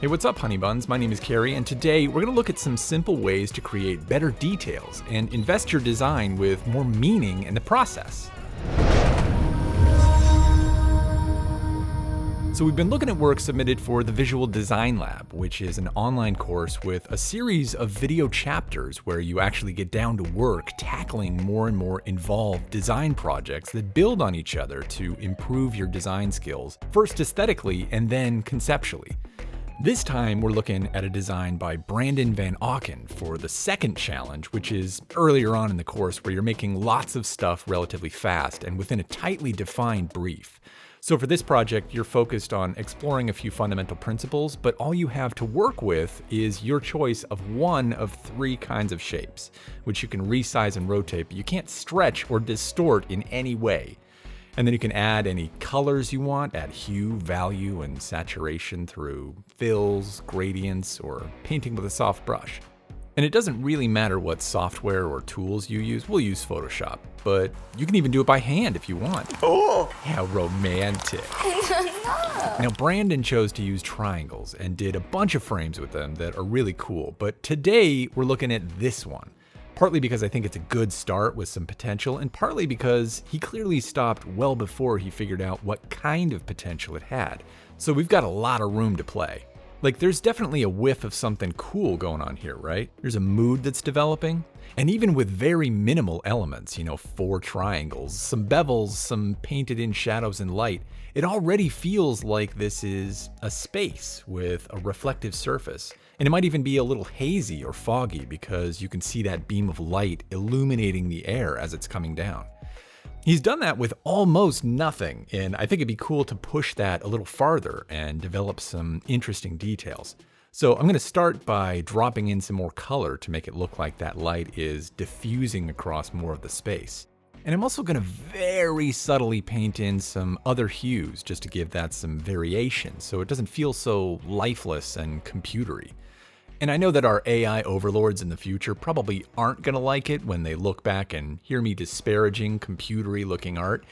Hey, what's up, honey buns? My name is Carrie, and today we're going to look at some simple ways to create better details and invest your design with more meaning in the process. So we've been looking at work submitted for the Visual Design Lab, which is an online course with a series of video chapters where you actually get down to work tackling more and more involved design projects that build on each other to improve your design skills, first aesthetically and then conceptually. This time, we're looking at a design by Brandon Van Auken for the second challenge, which is earlier on in the course where you're making lots of stuff relatively fast and within a tightly defined brief. So for this project, you're focused on exploring a few fundamental principles, but all you have to work with is your choice of one of three kinds of shapes, which you can resize and rotate, but you can't stretch or distort in any way. And then you can add any colors you want, add hue, value, and saturation through fills, gradients, or painting with a soft brush. And it doesn't really matter what software or tools you use. We'll use Photoshop, but you can even do it by hand if you want. Oh! How romantic. Now, Brandon chose to use triangles and did a bunch of frames with them that are really cool, but today we're looking at this one. Partly because I think it's a good start with some potential, and partly because he clearly stopped well before he figured out what kind of potential it had. So we've got a lot of room to play. Like, there's definitely a whiff of something cool going on here, right? There's a mood that's developing. And even with very minimal elements, 4 triangles, some bevels, some painted in shadows and light, it already feels like this is a space with a reflective surface. And it might even be a little hazy or foggy because you can see that beam of light illuminating the air as it's coming down. He's done that with almost nothing, and I think it'd be cool to push that a little farther and develop some interesting details. So I'm going to start by dropping in some more color to make it look like that light is diffusing across more of the space. And I'm also going to very subtly paint in some other hues just to give that some variation so it doesn't feel so lifeless and computery. And I know that our AI overlords in the future probably aren't going to like it when they look back and hear me disparaging computery looking art.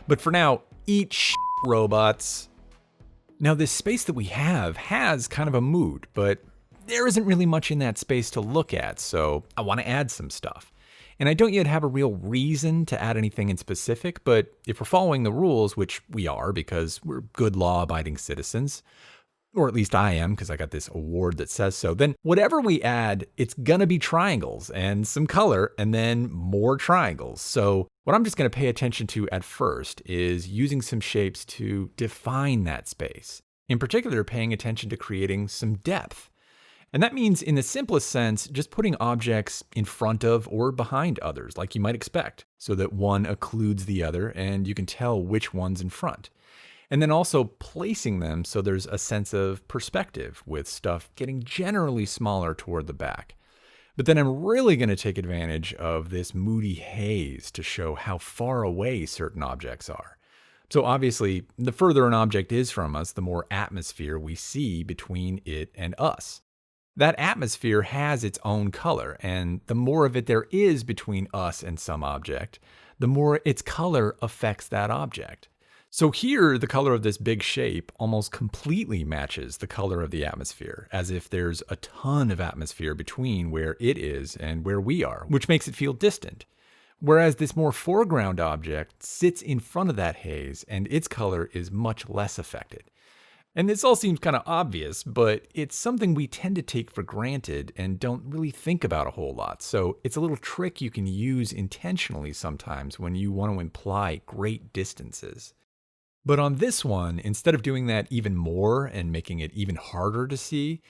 But for now, eat shit, robots. Now, this space that we have has kind of a mood, but there isn't really much in that space to look at, so I want to add some stuff. And I don't yet have a real reason to add anything in specific, but if we're following the rules, which we are because we're good law-abiding citizens, or at least I am because I got this award that says so, then whatever we add, it's gonna be triangles and some color and then more triangles. So what I'm just gonna pay attention to at first is using some shapes to define that space. In particular, paying attention to creating some depth. And that means, in the simplest sense, just putting objects in front of or behind others, like you might expect, so that one occludes the other and you can tell which one's in front. And then also placing them so there's a sense of perspective with stuff getting generally smaller toward the back. But then I'm really going to take advantage of this moody haze to show how far away certain objects are. So obviously, the further an object is from us, the more atmosphere we see between it and us. That atmosphere has its own color, and the more of it there is between us and some object, the more its color affects that object. So here, the color of this big shape almost completely matches the color of the atmosphere, as if there's a ton of atmosphere between where it is and where we are, which makes it feel distant. Whereas this more foreground object sits in front of that haze, and its color is much less affected. And this all seems kind of obvious, but it's something we tend to take for granted and don't really think about a whole lot. So it's a little trick you can use intentionally sometimes when you want to imply great distances. But on this one, instead of doing that even more and making it even harder to see,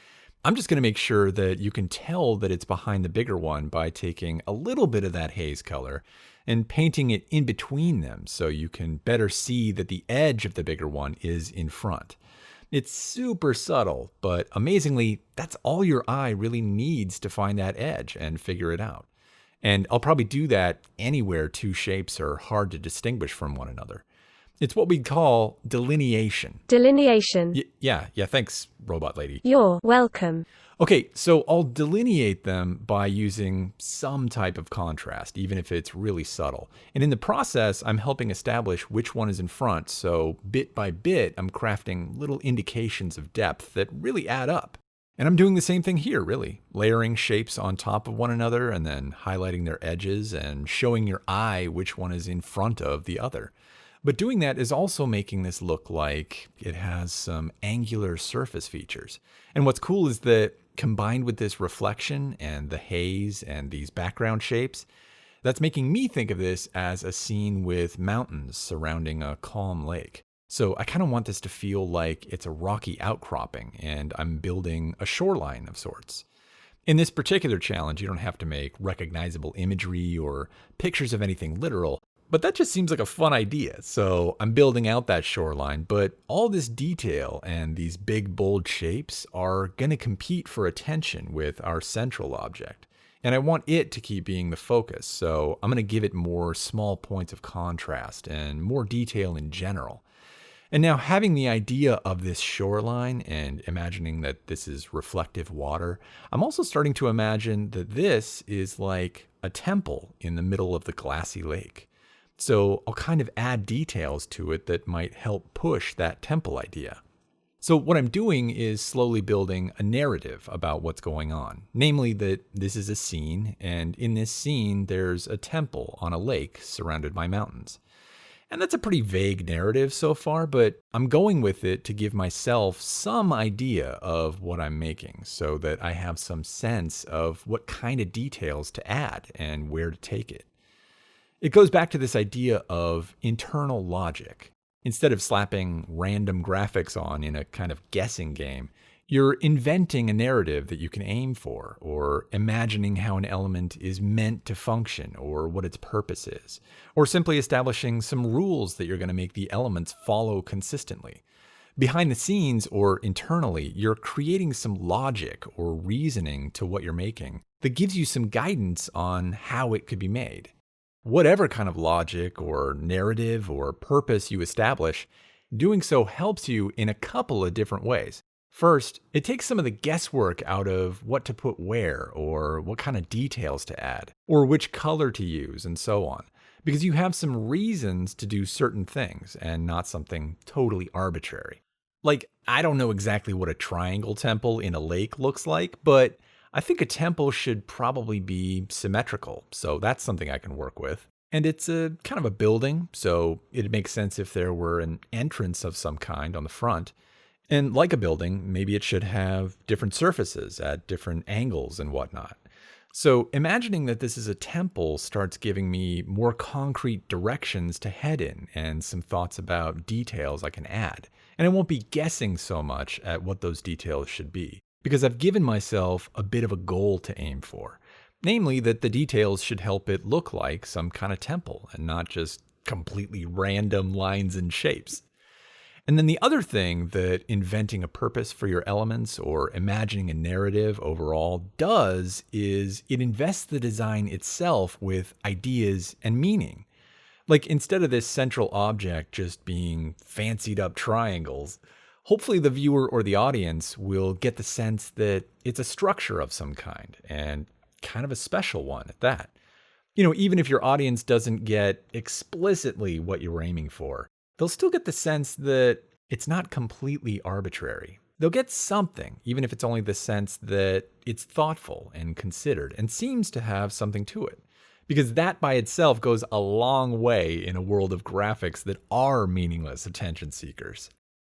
I'm just going to make sure that you can tell that it's behind the bigger one by taking a little bit of that haze color and painting it in between them so you can better see that the edge of the bigger one is in front. It's super subtle, but amazingly, that's all your eye really needs to find that edge and figure it out. And I'll probably do that anywhere two shapes are hard to distinguish from one another. It's what we call delineation. Delineation. Yeah, thanks, robot lady. You're welcome. Okay, so I'll delineate them by using some type of contrast, even if it's really subtle. And in the process, I'm helping establish which one is in front, so bit by bit, I'm crafting little indications of depth that really add up. And I'm doing the same thing here, really, layering shapes on top of one another and then highlighting their edges and showing your eye which one is in front of the other. But doing that is also making this look like it has some angular surface features. And what's cool is that combined with this reflection and the haze and these background shapes, that's making me think of this as a scene with mountains surrounding a calm lake. So I kind of want this to feel like it's a rocky outcropping and I'm building a shoreline of sorts. In this particular challenge, you don't have to make recognizable imagery or pictures of anything literal, but that just seems like a fun idea. So I'm building out that shoreline, but all this detail and these big, bold shapes are going to compete for attention with our central object. And I want it to keep being the focus, so I'm going to give it more small points of contrast and more detail in general. And now having the idea of this shoreline and imagining that this is reflective water, I'm also starting to imagine that this is like a temple in the middle of the glassy lake. So I'll kind of add details to it that might help push that temple idea. So what I'm doing is slowly building a narrative about what's going on. Namely that this is a scene, and in this scene there's a temple on a lake surrounded by mountains. And that's a pretty vague narrative so far, but I'm going with it to give myself some idea of what I'm making so that I have some sense of what kind of details to add and where to take it. It goes back to this idea of internal logic. Instead of slapping random graphics on in a kind of guessing game, you're inventing a narrative that you can aim for, or imagining how an element is meant to function, or what its purpose is, or simply establishing some rules that you're going to make the elements follow consistently. Behind the scenes or internally, you're creating some logic or reasoning to what you're making that gives you some guidance on how it could be made. Whatever kind of logic or narrative or purpose you establish, doing so helps you in a couple of different ways. First, it takes some of the guesswork out of what to put where, or what kind of details to add, or which color to use, and so on, because you have some reasons to do certain things and not something totally arbitrary. Like, I don't know exactly what a triangle temple in a lake looks like, but I think a temple should probably be symmetrical, so that's something I can work with. And it's a kind of a building, so it'd make sense if there were an entrance of some kind on the front. And like a building, maybe it should have different surfaces at different angles and whatnot. So imagining that this is a temple starts giving me more concrete directions to head in and some thoughts about details I can add. And I won't be guessing so much at what those details should be, because I've given myself a bit of a goal to aim for. Namely that the details should help it look like some kind of temple and not just completely random lines and shapes. And then the other thing that inventing a purpose for your elements or imagining a narrative overall does is it invests the design itself with ideas and meaning. Like instead of this central object just being fancied up triangles, hopefully the viewer or the audience will get the sense that it's a structure of some kind, and kind of a special one at that. Even if your audience doesn't get explicitly what you were aiming for, they'll still get the sense that it's not completely arbitrary. They'll get something, even if it's only the sense that it's thoughtful and considered and seems to have something to it. Because that by itself goes a long way in a world of graphics that are meaningless attention seekers.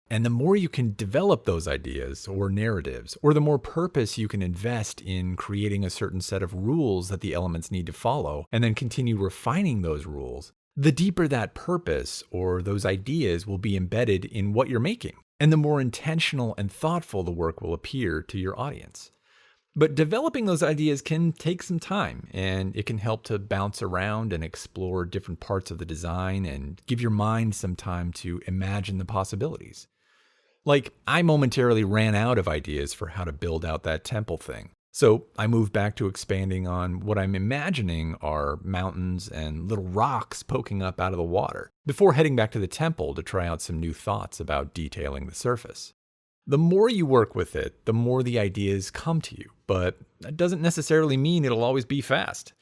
And the more you can develop those ideas or narratives, or the more purpose you can invest in creating a certain set of rules that the elements need to follow, and then continue refining those rules, the deeper that purpose or those ideas will be embedded in what you're making, and the more intentional and thoughtful the work will appear to your audience. But developing those ideas can take some time, and it can help to bounce around and explore different parts of the design and give your mind some time to imagine the possibilities. Like, I momentarily ran out of ideas for how to build out that temple thing. So I move back to expanding on what I'm imagining are mountains and little rocks poking up out of the water, before heading back to the temple to try out some new thoughts about detailing the surface. The more you work with it, the more the ideas come to you, but that doesn't necessarily mean it'll always be fast.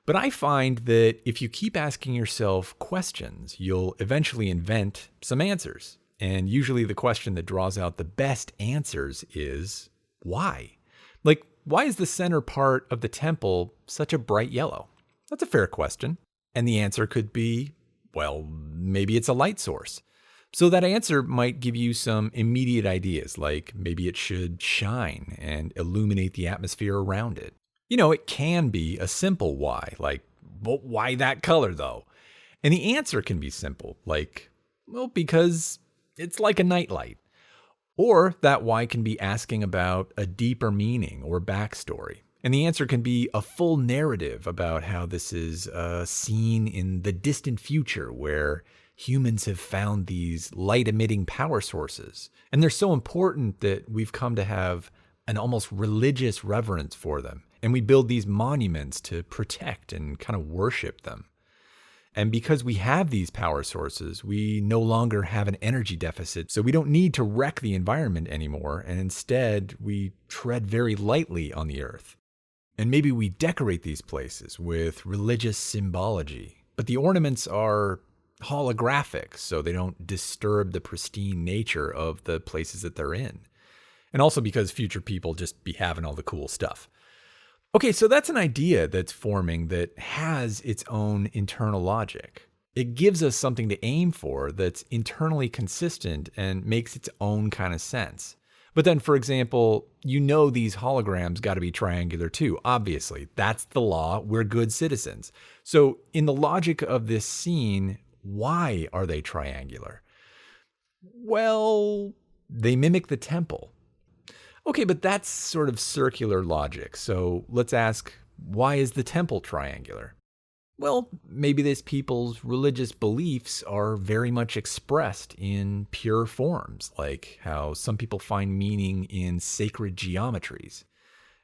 But I find that if you keep asking yourself questions, you'll eventually invent some answers. And usually the question that draws out the best answers is, why? Like, why is the center part of the temple such a bright yellow? That's a fair question. And the answer could be, well, maybe it's a light source. So that answer might give you some immediate ideas, like maybe it should shine and illuminate the atmosphere around it. It can be a simple why, like, well, why that color though? And the answer can be simple, like, well, because it's like a nightlight. Or that why can be asking about a deeper meaning or backstory. And the answer can be a full narrative about how this is a scene in the distant future where humans have found these light-emitting power sources. And they're so important that we've come to have an almost religious reverence for them. And we build these monuments to protect and kind of worship them. And because we have these power sources, we no longer have an energy deficit, so we don't need to wreck the environment anymore, and instead we tread very lightly on the earth. And maybe we decorate these places with religious symbology, but the ornaments are holographic, so they don't disturb the pristine nature of the places that they're in. And also because future people just be having all the cool stuff. Okay, so that's an idea that's forming that has its own internal logic. It gives us something to aim for that's internally consistent and makes its own kind of sense. But then, for example, these holograms got to be triangular too. Obviously, that's the law. We're good citizens. So in the logic of this scene, why are they triangular? Well, they mimic the temple. Okay, but that's sort of circular logic. So let's ask, why is the temple triangular? Well, maybe this people's religious beliefs are very much expressed in pure forms, like how some people find meaning in sacred geometries.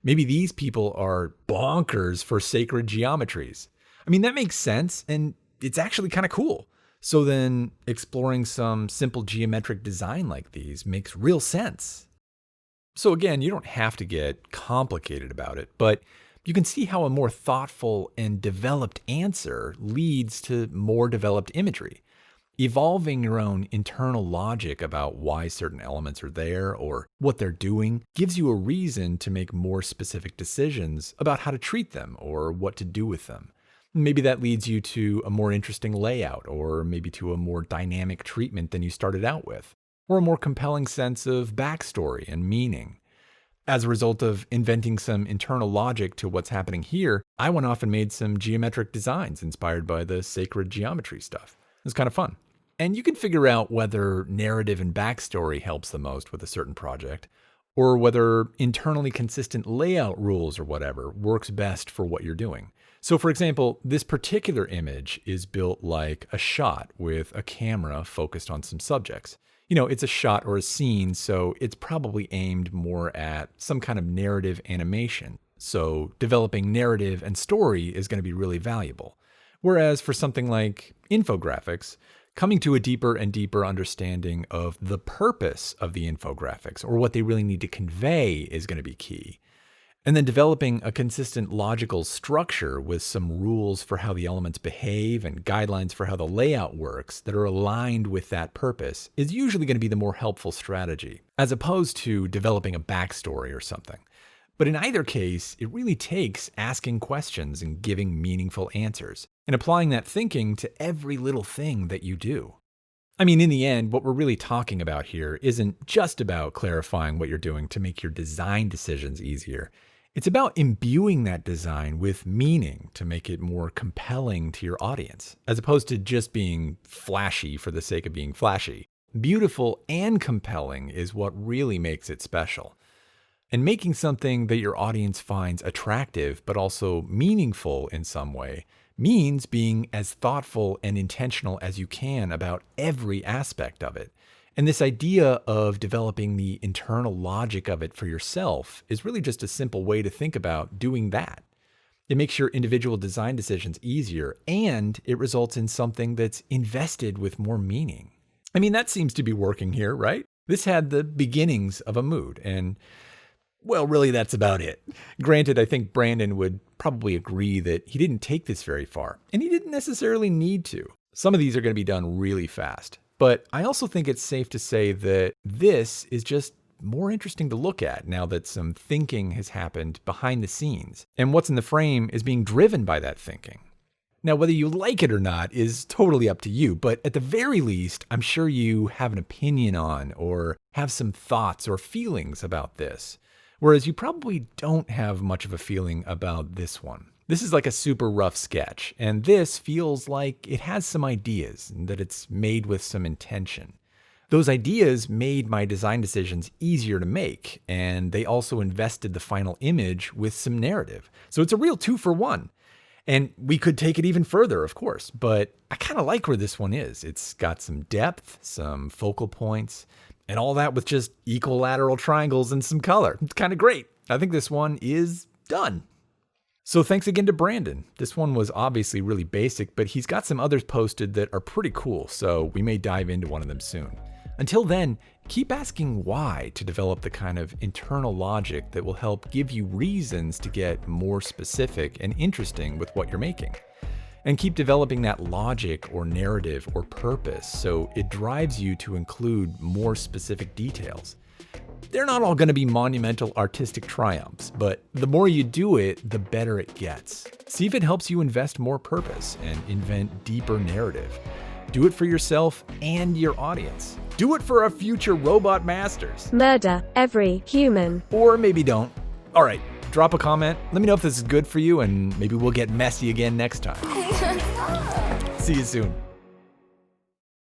Maybe these people are bonkers for sacred geometries. I mean, that makes sense, and it's actually kind of cool. So then exploring some simple geometric design like these makes real sense. So again, you don't have to get complicated about it, but you can see how a more thoughtful and developed answer leads to more developed imagery. Evolving your own internal logic about why certain elements are there or what they're doing gives you a reason to make more specific decisions about how to treat them or what to do with them. Maybe that leads you to a more interesting layout, or maybe to a more dynamic treatment than you started out with, or a more compelling sense of backstory and meaning. As a result of inventing some internal logic to what's happening here, I went off and made some geometric designs inspired by the sacred geometry stuff. It was kind of fun. And you can figure out whether narrative and backstory helps the most with a certain project, or whether internally consistent layout rules or whatever works best for what you're doing. So for example, this particular image is built like a shot with a camera focused on some subjects. It's a shot or a scene, so it's probably aimed more at some kind of narrative animation. So developing narrative and story is going to be really valuable. Whereas for something like infographics, coming to a deeper and deeper understanding of the purpose of the infographics or what they really need to convey is going to be key. And then developing a consistent logical structure with some rules for how the elements behave and guidelines for how the layout works that are aligned with that purpose is usually going to be the more helpful strategy, as opposed to developing a backstory or something. But in either case, it really takes asking questions and giving meaningful answers, and applying that thinking to every little thing that you do. I mean, in the end, what we're really talking about here isn't just about clarifying what you're doing to make your design decisions easier. It's about imbuing that design with meaning to make it more compelling to your audience, as opposed to just being flashy for the sake of being flashy. Beautiful and compelling is what really makes it special. And making something that your audience finds attractive, but also meaningful in some way, means being as thoughtful and intentional as you can about every aspect of it. And this idea of developing the internal logic of it for yourself is really just a simple way to think about doing that. It makes your individual design decisions easier, and it results in something that's invested with more meaning. I mean, that seems to be working here, right? This had the beginnings of a mood, and well, really, that's about it. Granted, I think Brandon would probably agree that he didn't take this very far, and he didn't necessarily need to. Some of these are going to be done really fast. But I also think it's safe to say that this is just more interesting to look at now that some thinking has happened behind the scenes, and what's in the frame is being driven by that thinking. Now, whether you like it or not is totally up to you, but at the very least, I'm sure you have an opinion on or have some thoughts or feelings about this, whereas you probably don't have much of a feeling about this one. This is like a super rough sketch, and this feels like it has some ideas and that it's made with some intention. Those ideas made my design decisions easier to make, and they also invested the final image with some narrative. So it's a real 2-for-1. And we could take it even further, of course, but I kind of like where this one is. It's got some depth, some focal points, and all that with just equilateral triangles and some color. It's kind of great. I think this one is done. So thanks again to Brandon. This one was obviously really basic, but he's got some others posted that are pretty cool, so we may dive into one of them soon. Until then, keep asking why to develop the kind of internal logic that will help give you reasons to get more specific and interesting with what you're making. And keep developing that logic or narrative or purpose so it drives you to include more specific details. They're not all going to be monumental artistic triumphs, but the more you do it, the better it gets. See if it helps you invest more purpose and invent deeper narrative. Do it for yourself and your audience. Do it for our future robot masters. Murder every human. Or maybe don't. All right, drop a comment. Let me know if this is good for you, and maybe we'll get messy again next time. See you soon.